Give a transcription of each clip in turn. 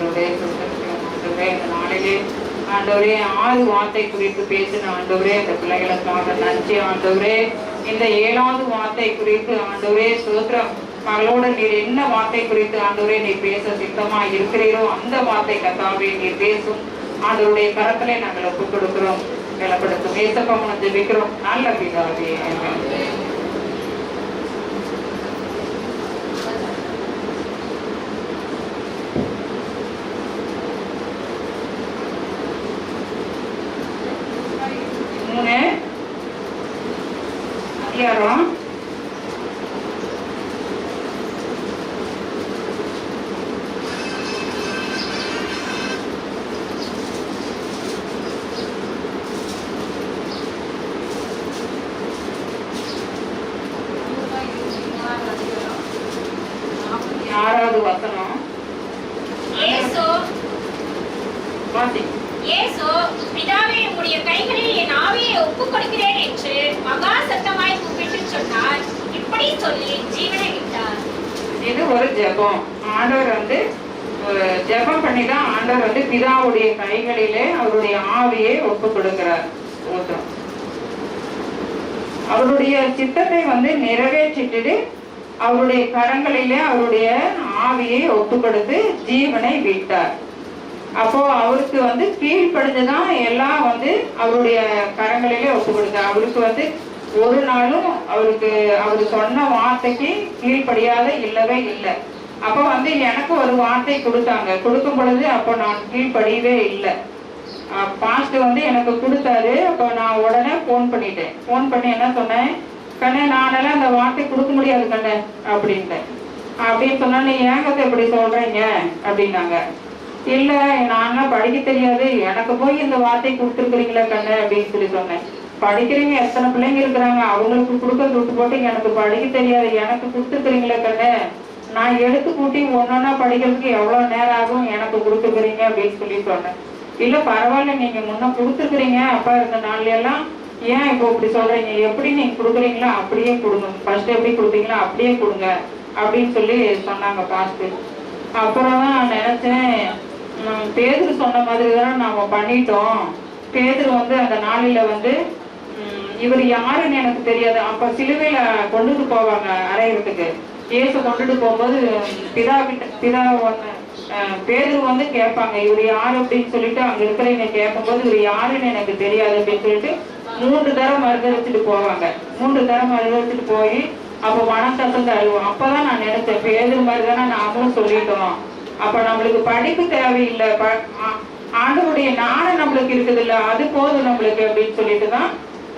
ஆண்டவரே ஆண்டவரே இந்த நாளிலே ஆண்டவரே 6 வார்த்தை குறித்து பேசின ஆண்டவரே இந்த பிள்ளைகளுக்காக நன்றி ஆண்டவரே. இந்த 7வது வார்த்தை குறித்து ஆண்டவரே ஸ்தோத்திரம். மகளோட நீர் என்ன வார்த்தை குறித்து ஆண்டவரே நீ பேச சித்தமா இருக்கிறீரோ அந்த வார்த்தை கர்த்தாவே நீர் பேசும் ஆண்டவருடைய கரத்திலே நாங்கள் ஒப்புக் கொடுக்கிறோம். பலப்படுத்தும் ஏசப்பா ஜெபிக்கிறோம் நல்ல பிதாவே. அதிகாரம் 6வது வசனம். இயேசு பிதாவே உம்முடைய கைகளில் என் ஆவியை ஒப்புக் கொடுக்கிறேன் என்று மகா சத்தமாய் கூப்பிட்டு சொன்னார். இப்படி சொல்லி ஜீவனை விட்டார். இது ஒரு ஜெபம். ஆண்டவர் ஜெபம் பண்ணிதான் ஆண்டவர் பிதாவுடைய கைகளிலே அவருடைய ஆவியை ஒப்புக் கொடுக்கிறார். அவருடைய சித்தத்தை நிறைவேற்றிட்டு அவருடைய கரங்களிலே அவருடைய ஆவியை ஒப்பு கொடுத்து ஜீவனை விட்டார். அப்போ அவருக்கு கீழ்ப்படிஞ்சுதான் எல்லாம் அவருடைய கரங்களிலே ஒப்பு கொடுத்தார். அவருக்கு ஒரு நாளும் அவரு சொன்ன வார்த்தைக்கு கீழ்ப்படியாத இல்லவே இல்லை. அப்போ எனக்கு ஒரு வார்த்தை கொடுத்தாங்க. கொடுக்கும் பொழுது அப்போ நான் கீழ்ப்படியவே இல்லை. பாஸ்டர் எனக்கு கொடுத்தாரு. அப்போ நான் உடனே போன் பண்ணிட்டேன். போன் பண்ணி என்ன சொன்னேன், கண்ணே நானெல்லாம் அந்த வார்த்தை கொடுக்க முடியாது கண்ணே அப்படின்னு சொன்னா, நீ ஏங்கத்தை எப்படி சொல்றீங்க அப்படின்னாங்க. இல்ல நான்லாம் படிக்க தெரியாது, எனக்கு போய் இந்த வார்த்தை கொடுத்துருக்குறீங்களா கண்ணு அப்படின்னு சொல்லி சொன்னேன். படிக்கிறீங்க, எத்தனை பிள்ளைங்க இருக்கிறாங்க, அவங்களுக்கு கொடுக்கறது விட்டு போட்டு எனக்கு படிக்க தெரியாது, எனக்கு கொடுத்துருக்குறீங்களா கண்ணு, நான் எடுத்து கூட்டி ஒன்னொன்னா படிக்கிறதுக்கு எவ்வளவு நேரம் ஆகும், எனக்கு கொடுத்துருக்குறீங்க அப்படின்னு சொல்லி சொன்னேன். இல்ல பரவாயில்ல, நீங்க முன்ன கொடுத்துருக்குறீங்க அப்பா இருந்த நாள்ல எல்லாம், ஏன் இப்போ இப்படி சொல்றீங்க, எப்படி நீங்க கொடுக்குறீங்களா அப்படியே கொடுங்க, ஃபர்ஸ்ட் எப்படி கொடுத்தீங்களா அப்படியே கொடுங்க அப்படின்னு சொல்லி சொன்னாங்க பாஸ்டர். அப்புறம் தான் நான் நினைச்சேன், பேதுரு சொன்ன மாதிரி தானே நாம பண்ணிட்டோம். பேதுரு அந்த நாளில இவர் யாருன்னு எனக்கு தெரியாது. அப்ப சிலுவையில கொண்டுட்டு போவாங்க அறையிறதுக்கு. இயேசு கொண்டுட்டு போகும்போது பிதா பேதுரு கேட்பாங்க, இவர் யாரு அப்படின்னு சொல்லிட்டு அங்க இருக்கிறவங்க கேட்கும்போது இவர் யாருன்னு எனக்கு தெரியாது அப்படின்னு சொல்லிட்டு 3 தரம் மறுதளிச்சுட்டு போவாங்க. 3 தரம் மறுதளிச்சுட்டு போய் அப்ப மனக்கசந்து அழுவோம். அப்பதான் நான் நினைச்சேன், பேதுரு மாதிரி தானே நாமளும் சொல்லிட்டோம். அப்ப நம்மளுக்கு படிப்பு தேவையில்லை, ஆண்டவருடைய ஞானம் நம்மளுக்கு இருக்குது இல்ல, அது போதும் நம்மளுக்கு அப்படின்னு சொல்லிட்டுதான்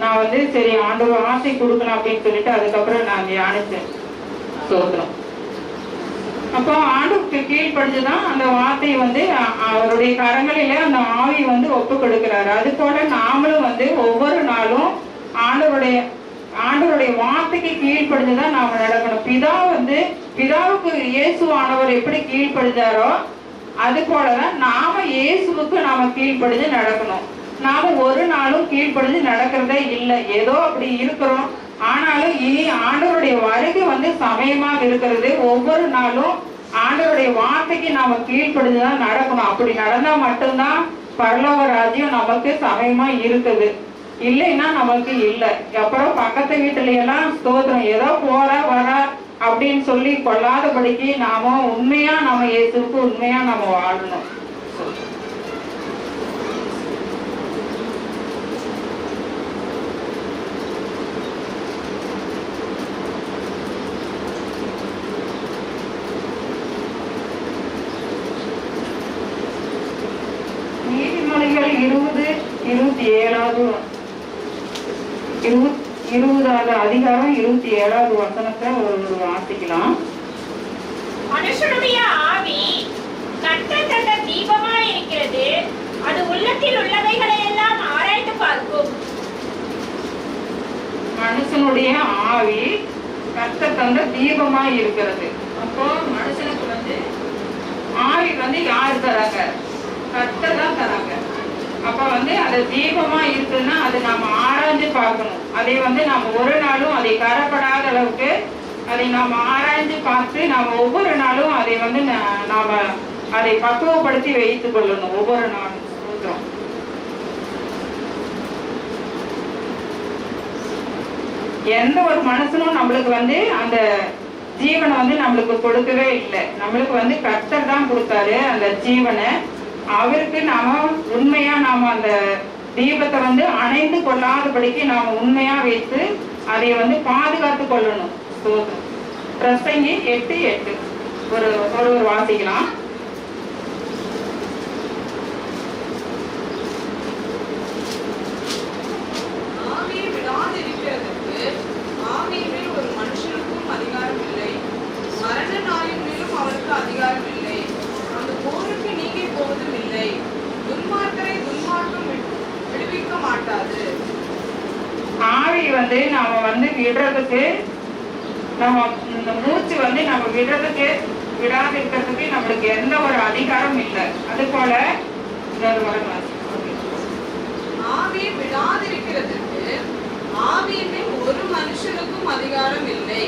நான் சரி ஆண்டவர் ஆசை கொடுக்கலாம் அப்படின்னு சொல்லிட்டு அதுக்கப்புறம் நான் தியானிச்சேன். சோத்திரம். அப்போ ஆண்டுக்கு கீழ்படிஞ்சுதான் அந்த வார்த்தை அவருடைய கரங்களில அந்த ஆவி ஒப்பு கொடுக்கிறாரு. அது போல நாமளும் ஒவ்வொரு நாளும் ஆண்டவருடைய வார்த்தைக்கு கீழ்படிஞ்சுதான் நாம நடக்கணும். பிதாவுக்கு இயேசுவானவர் எப்படி கீழ்படிஞ்சாரோ அது போலதான் நாம இயேசுவுக்கு நாம கீழ்படிஞ்சு நடக்கணும். நாம ஒரு நாளும் கீழ்படிஞ்சு நடக்கிறதே இல்லை, ஏதோ அப்படி இருக்கிறோம். ஆனாலும் இனி ஆண்டவருடைய வருகை சமயமாக இருக்கிறது. ஒவ்வொரு நாளும் ஆண்டவருடைய வார்த்தைக்கு நாம கீழ்படிஞ்சுதான் நடக்கணும். அப்படி நடந்தா மட்டும்தான் பரலோக ராஜ்யம் நமக்கு சமயமா இருக்குது. இல்லைன்னா நமக்கு இல்லை. அப்புறம் பக்கத்து வீட்டுல எல்லாம் ஸ்தோத்திரம் ஏதோ போற வர அப்படின்னு சொல்லி கொள்ளாதபடிக்கு நாம உண்மையா நம்ம இயேசுக்கு உண்மையா நம்ம வாழணும். நீதிமொழிகள் 20வது அதிகாரம் 27வது வசனத்தை ஒரு வாசிக்கலாம். மனுஷனுடைய ஆவி கர்த்தர் தந்த தீபமாய் இருக்கிறது, அது உள்ளத்தில் உள்ளவைகளை எல்லாம் ஆராய்ந்து பார்க்கும். மனுஷனுடைய ஆவி கர்த்தர் தந்த தீபமாய் இருக்கிறது. அப்போ மனுஷனுக்கு ஆவி யாரு தராங்க? கர்த்தர் தான் தராங்க. அப்ப அது தீபமா இருக்குன்னா அது நாம ஆராய்ஞ்சு பார்க்கணும். அதை நாம ஒரு நாளும் அதை கரப்படாத அளவுக்கு அதை நாம ஆராய்ஞ்சு பார்த்து நாம ஒவ்வொரு நாளும் அதை நாம அதை பக்குவப்படுத்தி வைத்துக் கொள்ளணும் ஒவ்வொரு நாளும். எந்த ஒரு மனுஷனும் நம்மளுக்கு வந்து அந்த ஜீவனை வந்து நம்மளுக்கு கொடுக்கவே இல்லை. நம்மளுக்கு வந்து கர்த்தர் தான் கொடுத்தாரு அந்த ஜீவனை. அவருக்கு நாம உண்மையா நாம அந்த தீபத்தை வந்து அணைந்து கொள்ளாதபடிக்கு நாம உண்மையா வைத்து அதை வந்து பாதுகாத்து கொள்ளணும். பிரசங்கி 8:8 ஒரு வாசிக்கலாம். அதிகாரம் இல்லை, அந்த போருக்கு நீங்கி போவதும் இல்லை, துன்மார்க்கரை துன்மார்க்கம் விடுவிக்க மாட்டாது. ஆவி வந்து நாம வந்து விடுறதுக்கு, நம்ம இந்த மூச்சு வந்து நம்ம விடுறதுக்கு விடாது இருக்கிறதுக்கு நம்மளுக்கு எந்த ஒரு அதிகாரம் இல்லை. அது போல ஆவி விடாதிருக்கிறதுக்கு ஆவியின் மேல் ஒரு மனுஷனுக்கும் அதிகாரம் இல்லை,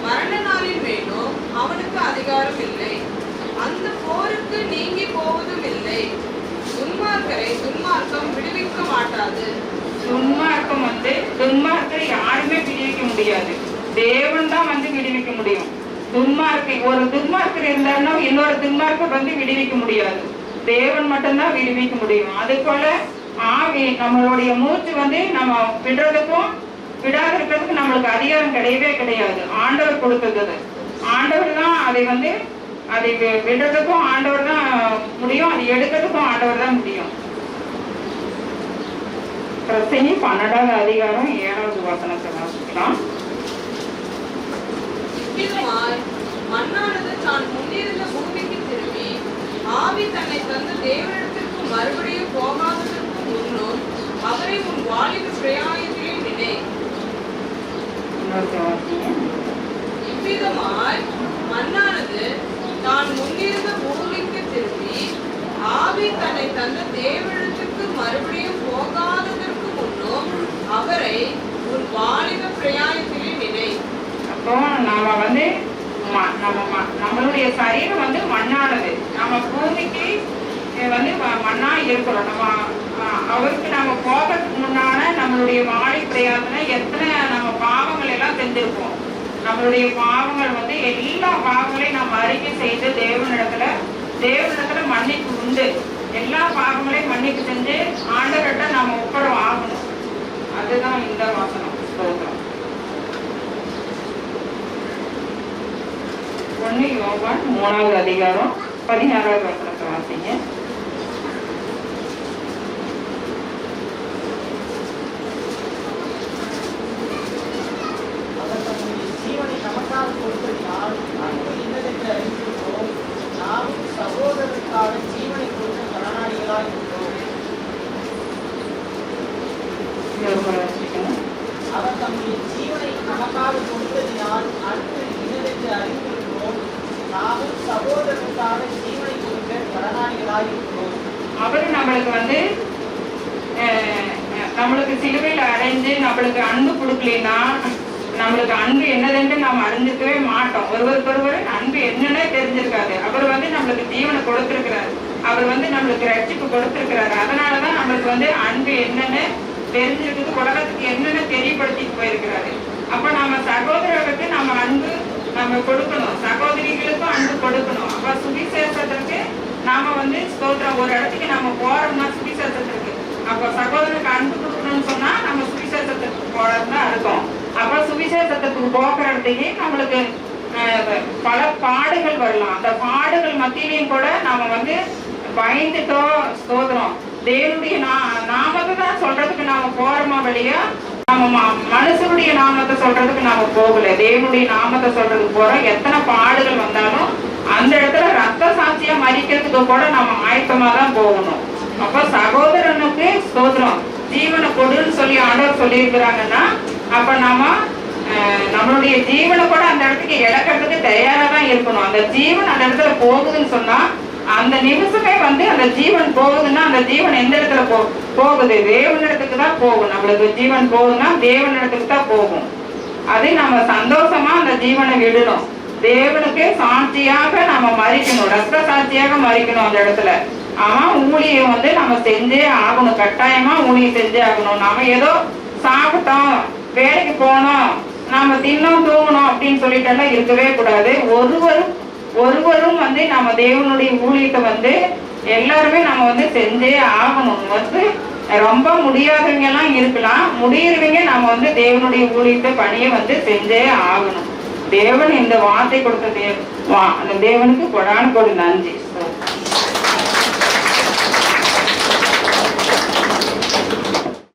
மரண நாளின் மேலும் அவனுக்கு அதிகாரம் இல்லை, அந்த போருக்கு நீங்கி போவதும் இல்லை, துன்மார்க்கரை துன்மார்க்கம் விடுவிக்க மாட்டாது. துன்மார்க்கம் வந்து துன்மார்க்கரை யாருமே விடுவிக்க முடியாது, தேவன் தான் வந்து விடுவிக்க முடியும். ஒரு துன்மார்க்கர் இருந்தாருன்னா இன்னொரு துன்மார்க்கர் வந்து விடுவிக்க முடியாது, தேவன் மட்டும்தான் விடுவிக்க முடியும். அது போல ஆவி நம்மளுடைய மூச்சு வந்து நம்ம விடுறதுக்கும் விடாத இருக்கிறதுக்கு நம்மளுக்கு அதிகாரம் கிடையவே கிடையாது. ஆண்டவர் கொடுத்தது. ஆண்டவர் தான் அதை வந்து அதை விடுறதுக்கும் ஆண்டவர் தான் முடியும், அதை எடுக்கிறதுக்கும் ஆண்டவர் தான் முடியும். பிரசங்கி 12வது அதிகாரம் 7வது வசனத்தை வாசிக்கலாம். மண்ணானது தான் முன்னிருந்த பூமிக்கு திரும்பி ஆவி தன்னை தந்து தேவனிடத்திற்கு மறுபடியும் போகாததற்கு முன்னும் அவரை உன் வாலிப பிரயாணத்திலே நினை. இவ்விதமாய் மண்ணானது தான் முன்னிருந்த பூமிக்கு திரும்பி ஆவி தன்னை தந்த தேவனிடத்திற்கு மறுபடியும் போகாததற்கு முன்னும் அவரை உன் வாலிப பிரயாணத்திலே நினை. அப்போ நாம வந்து நம்மளுடைய சரீரம் வந்து மண்ணானது, நம்ம பூமிக்கு வந்து மண்ணா இருக்கிறோம். நம்ம அவருக்கு நம்ம போகிறதுக்கு முன்னால நம்மளுடைய வாழை பிரயாசனை எத்தனை நம்ம பாவங்கள் எல்லாம் செஞ்சிருப்போம். நம்மளுடைய பாவங்கள் வந்து எல்லா பாவங்களையும் நம்ம அறிக்கை செய்து தேவனிடத்துல மன்னிப்பு உண்டு. எல்லா பாவங்களையும் மன்னிப்பு செஞ்சு ஆண்டவர்கிட்ட நம்ம ஒப்படம் ஆகணும். அதுதான் இந்த வாசனம். ஸ்தோத்திரம். 1 யோவான் 3வது அதிகாரம் 16வது வசனத்தை வாசிங்க. ஜீவனை நமக்காக கொடுத்ததினால் நாமும் சகோதரருக்காக ஜீவனை கொடுத்த கடனாளிகளாய் இருக்கிறோம். அவர் தம்முடைய ஜீவனை நமக்காக கொடுத்ததினால் அன்பு இன்னதென்று அறிந்திருக்கிறோம். நாமும் சகோதரருக்காக ஜீவனை கொடுக்க கடனாளிகளாய் இருக்கிறோம். அவரு நம்மளுக்கு வந்து நம்மளுக்கு சிலுவையில் அடைஞ்சு நம்மளுக்கு அன்பு கொடுக்கலன்னா நம்மளுக்கு அன்பு என்னதென்று நாம் அறிஞ்சிருக்கவே மாட்டோம். ஒருவருக்கொருவர் அன்பு என்னன்னே தெரிஞ்சிருக்காது. அவர் வந்து நம்மளுக்கு ஜீவனை கொடுத்திருக்கிறாரு, அவர் வந்து நம்மளுக்கு ரட்சிப்பு கொடுத்திருக்கிறாரு. அதனாலதான் நம்மளுக்கு வந்து அன்பு என்னன்னு தெரிஞ்சிருக்குது, உலகத்துக்கு என்னன்னு தெரியப்படுத்திட்டு போயிருக்கிறாரு. அப்ப நம்ம சகோதரர்களுக்கு நம்ம அன்பு நம்ம கொடுக்கணும், சகோதரிகளுக்கும் அன்பு கொடுக்கணும். அப்ப சுவிசேஷத்திற்கு நாம வந்து ஸ்தோத்திரம், ஒரு இடத்துக்கு நம்ம போறோம்னா சுவிசேஷத்திற்கு, அப்ப சகோதரருக்கு அன்பு கொடுக்கணும்னு சொன்னா நம்ம சுவிசேஷத்துக்கு போறதுன்னு தான் இருக்கும். அப்ப சுவிசேஷத்துக்கு போகிற இடத்துக்கு நம்மளுக்கு பல பாடுகள் வரலாம். அந்த பாடுகள் மத்தியிலையும் கூட நாம வந்து பயந்துட்டோம். ஸ்தோத்திரம், தேவனுடைய நாமத்தை தான் சொல்றதுக்கு நாம போறோமா வெளியே, நம்ம மனுஷனுடைய நாமத்தை சொல்றதுக்கு நாம போகல, தேவனுடைய நாமத்தை சொல்றதுக்கு போறோம். எத்தனை பாடுகள் வந்தாலும் அந்த இடத்துல ரத்த சாட்சியா மறிக்கிறதுக்கு கூட நம்ம ஆயத்தமா தான் போகணும். அப்ப சகோதரனுக்கு ஸ்தோத்திரம் ஜீவனை கொடுன்னு சொல்லி ஆண்டவர் சொல்லி இருக்கிறாங்கன்னா, அப்ப நாம நம்மளுடைய ஜீவனை கூட அந்த இடத்துக்கு இழக்கிறதுக்கு தயாரா தான் இருக்கணும். அந்த ஜீவன் அந்த இடத்துல போகுதுன்னு சொன்னா அந்த நிமிஷமே வந்து அந்த ஜீவன் போகுதுன்னா அந்த ஜீவன் எந்த இடத்துல போகுது, தேவனிடத்துக்கு தான் போகும். நம்மளுக்கு ஜீவன் போகுதுன்னா தேவனிடத்துக்கு தான் போகும். அதை நம்ம சந்தோஷமா அந்த ஜீவனை விடணும். தேவனுக்கு சாட்சியாக நம்ம மறிக்கணும், ரத்த சாட்சியாக மறிக்கணும் அந்த இடத்துல. அவன் ஊழியம் வந்து நம்ம செஞ்சே ஆகணும், கட்டாயமா ஊழியம் செஞ்சே ஆகணும். நாம ஏதோ சாப்பிட்டோம், வேலைக்கு போனோம், நாம தின்னோம் தூங்கணும் அப்படின்னு சொல்லிட்டெல்லாம் இருக்கவே கூடாது. ஒருவரும் வந்து நம்ம தேவனுடைய ஊழியத்தை வந்து எல்லாருமே நம்ம வந்து செஞ்சே ஆகணும். வந்து ரொம்ப முடியாதவங்க எல்லாம் இருக்கலாம், முடியறவங்க நம்ம வந்து தேவனுடைய ஊழியத்தை பணியை வந்து செஞ்சே ஆகணும். தேவன் இந்த வார்த்தை கொடுத்த அந்த தேவனுக்கு கொடான கொடு நன்றி.